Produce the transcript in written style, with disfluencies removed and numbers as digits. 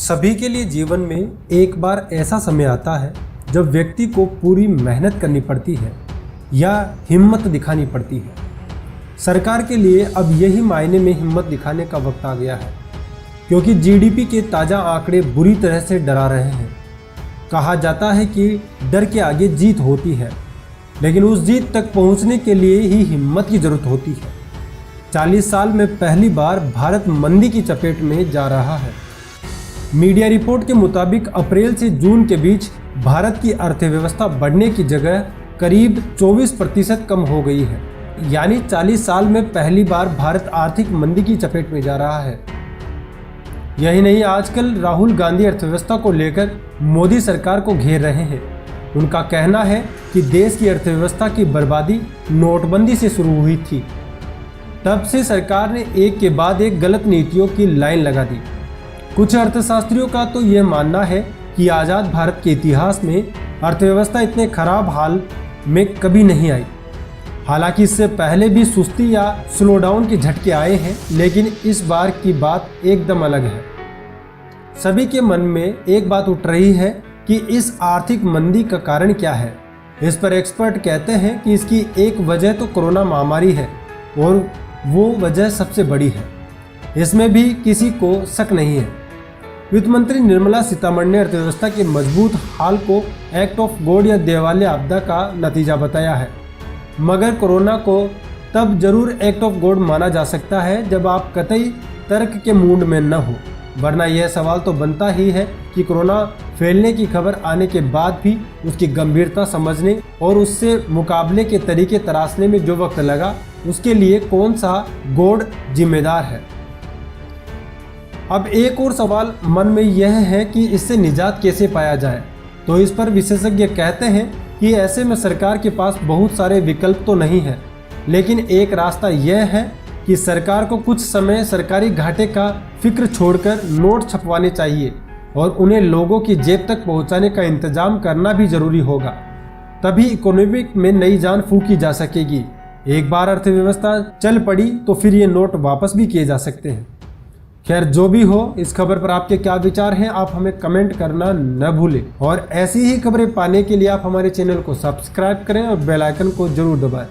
सभी के लिए जीवन में एक बार ऐसा समय आता है जब व्यक्ति को पूरी मेहनत करनी पड़ती है या हिम्मत दिखानी पड़ती है। सरकार के लिए अब यही मायने में हिम्मत दिखाने का वक्त आ गया है, क्योंकि जीडीपी के ताज़ा आंकड़े बुरी तरह से डरा रहे हैं। कहा जाता है कि डर के आगे जीत होती है, लेकिन उस जीत तक पहुंचने के लिए ही हिम्मत की ज़रूरत होती है। 40 साल में पहली बार भारत मंदी की चपेट में जा रहा है। मीडिया रिपोर्ट के मुताबिक अप्रैल से जून के बीच भारत की अर्थव्यवस्था बढ़ने की जगह करीब 24% कम हो गई है। यानी 40 साल में पहली बार भारत आर्थिक मंदी की चपेट में जा रहा है। यही नहीं, आजकल राहुल गांधी अर्थव्यवस्था को लेकर मोदी सरकार को घेर रहे हैं। उनका कहना है कि देश की अर्थव्यवस्था की बर्बादी नोटबंदी से शुरू हुई थी। तब से सरकार ने एक के बाद एक गलत नीतियों की लाइन लगा दी। कुछ अर्थशास्त्रियों का तो यह मानना है कि आज़ाद भारत के इतिहास में अर्थव्यवस्था इतने खराब हाल में कभी नहीं आई। हालांकि इससे पहले भी सुस्ती या स्लो डाउन के झटके आए हैं, लेकिन इस बार की बात एकदम अलग है। सभी के मन में एक बात उठ रही है कि इस आर्थिक मंदी का कारण क्या है। इस पर एक्सपर्ट कहते हैं कि इसकी एक वजह तो कोरोना महामारी है और वो वजह सबसे बड़ी है। इसमें भी किसी को शक नहीं है। वित्त मंत्री निर्मला सीतारमण ने अर्थव्यवस्था के मजबूत हाल को एक्ट ऑफ गॉड या देवालय आपदा का नतीजा बताया है। मगर कोरोना को तब जरूर एक्ट ऑफ गॉड माना जा सकता है जब आप कतई तर्क के मूड में न हो, वरना यह सवाल तो बनता ही है कि कोरोना फैलने की खबर आने के बाद भी उसकी गंभीरता समझने और उससे मुकाबले के तरीके तराशने में जो वक्त लगा, उसके लिए कौन सा गॉड जिम्मेदार है। अब एक और सवाल मन में यह है कि इससे निजात कैसे पाया जाए। तो इस पर विशेषज्ञ कहते हैं कि ऐसे में सरकार के पास बहुत सारे विकल्प तो नहीं है, लेकिन एक रास्ता यह है कि सरकार को कुछ समय सरकारी घाटे का फिक्र छोड़कर नोट छपवाने चाहिए और उन्हें लोगों की जेब तक पहुंचाने का इंतजाम करना भी जरूरी होगा। तभी इकोनॉमिक में नई जान फूंकी जा सकेगी। एक बार अर्थव्यवस्था चल पड़ी तो फिर ये नोट वापस भी किए जा सकते हैं। खैर, जो भी हो, इस खबर पर आपके क्या विचार हैं, आप हमें कमेंट करना न भूलें। और ऐसी ही खबरें पाने के लिए आप हमारे चैनल को सब्सक्राइब करें और बेल आइकन को जरूर दबाएं।